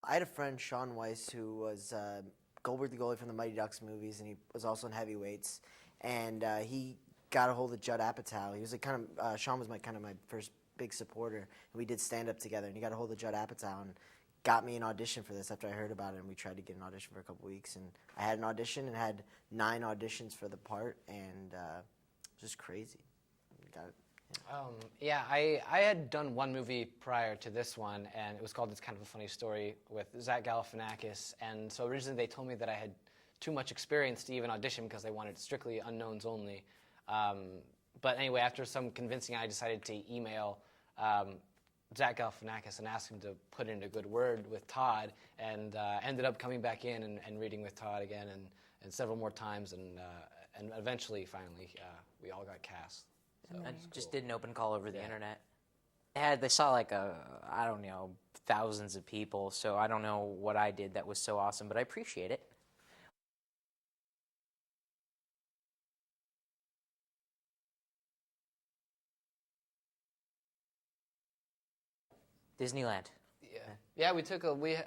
I had a friend, Sean Weiss, who was Goldberg the goalie from the Mighty Ducks movies, and he was also in heavyweights. And he got a hold of Judd Apatow. He was like Sean was my first big supporter. And we did stand up together, and he got a hold of Judd Apatow and got me an audition for this after I heard about it. And we tried to get an audition for a couple weeks, and I had an audition and had 9 auditions for the part, and it was just crazy. Got it. Yeah, I had done one movie prior to this one, and it was called It's Kind of a Funny Story with Zach Galifianakis. And so originally they told me that I had too much experience to even audition because they wanted strictly unknowns only. But anyway, after some convincing, I decided to email Zach Galifianakis and ask him to put in a good word with Todd, and ended up coming back in and reading with Todd again and several more times, and eventually, finally, we all got cast. So I just did an open call over the internet. They saw like I don't know, thousands of people, so I don't know what I did that was so awesome, but I appreciate it. Disneyland. Yeah. We took we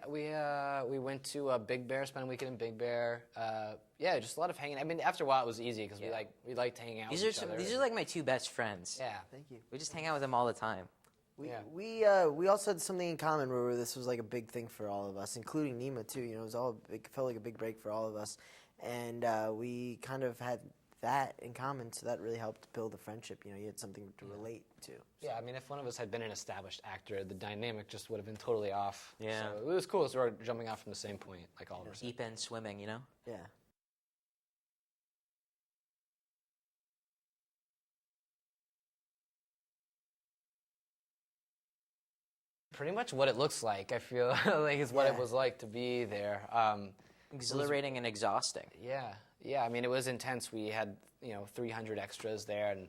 went to Big Bear, spent a weekend in Big Bear. Yeah, just a lot of hanging. I mean, after a while it was easy because we liked hanging out. These are like my 2 best friends. Yeah, thank you. We just hang out with them all the time. We also had something in common where this was like a big thing for all of us, including Nima too. You know, it felt like a big break for all of us, and we kind of had that in common, so that really helped build the friendship. You know, you had something to relate to. So. Yeah, I mean, if one of us had been an established actor, the dynamic just would have been totally off. Yeah. So it was cool. So we're jumping off from the same point, like all of us. Deep end swimming, you know? Yeah. Pretty much what it looks like, I feel like, is what it was like to be there. Exhilarating and exhausting. Yeah. I mean, it was intense. We had 300 extras there, and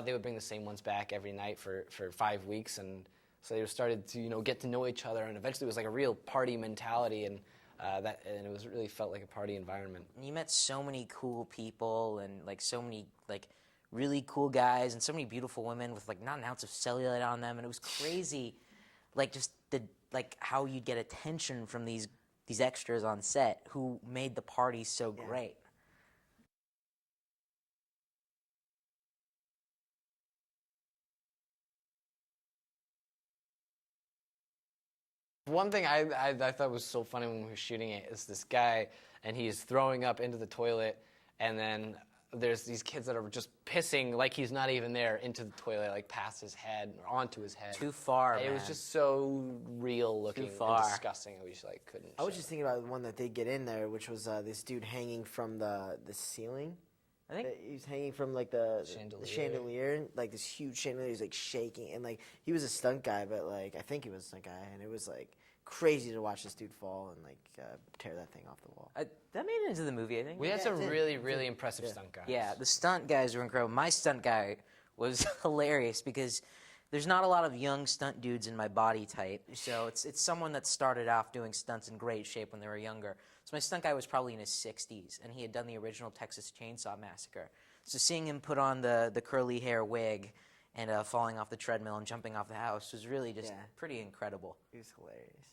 they would bring the same ones back every night for 5 weeks, and so they started to get to know each other, and eventually it was like a real party mentality, and it was really felt like a party environment. And you met so many cool people, and like so many like really cool guys, and so many beautiful women with like not an ounce of cellulite on them, and it was crazy. Like just how you'd get attention from these extras on set who made the party so great. One thing I thought was so funny when we were shooting it is this guy, and he's throwing up into the toilet, and then there's these kids that are just pissing like he's not even there into the toilet, like past his head or onto his head. Too far, man. It was just so real looking and disgusting. We just couldn't. I was just thinking about the one that they get in there, which was this dude hanging from the ceiling. I think he was hanging from like the chandelier, like this huge chandelier. He was like shaking, and like he was a stunt guy, but like I think he was a stunt guy, and it was like crazy to watch this dude fall and like tear that thing off the wall. That made it into the movie, I think. We had some really impressive stunt guys. Yeah, the stunt guys were incredible. My stunt guy was hilarious because there's not a lot of young stunt dudes in my body type, so it's someone that started off doing stunts in great shape when they were younger. So my stunt guy was probably in his 60s, and he had done the original Texas Chainsaw Massacre. So seeing him put on the curly hair wig and falling off the treadmill and jumping off the house was really just pretty incredible. He was hilarious.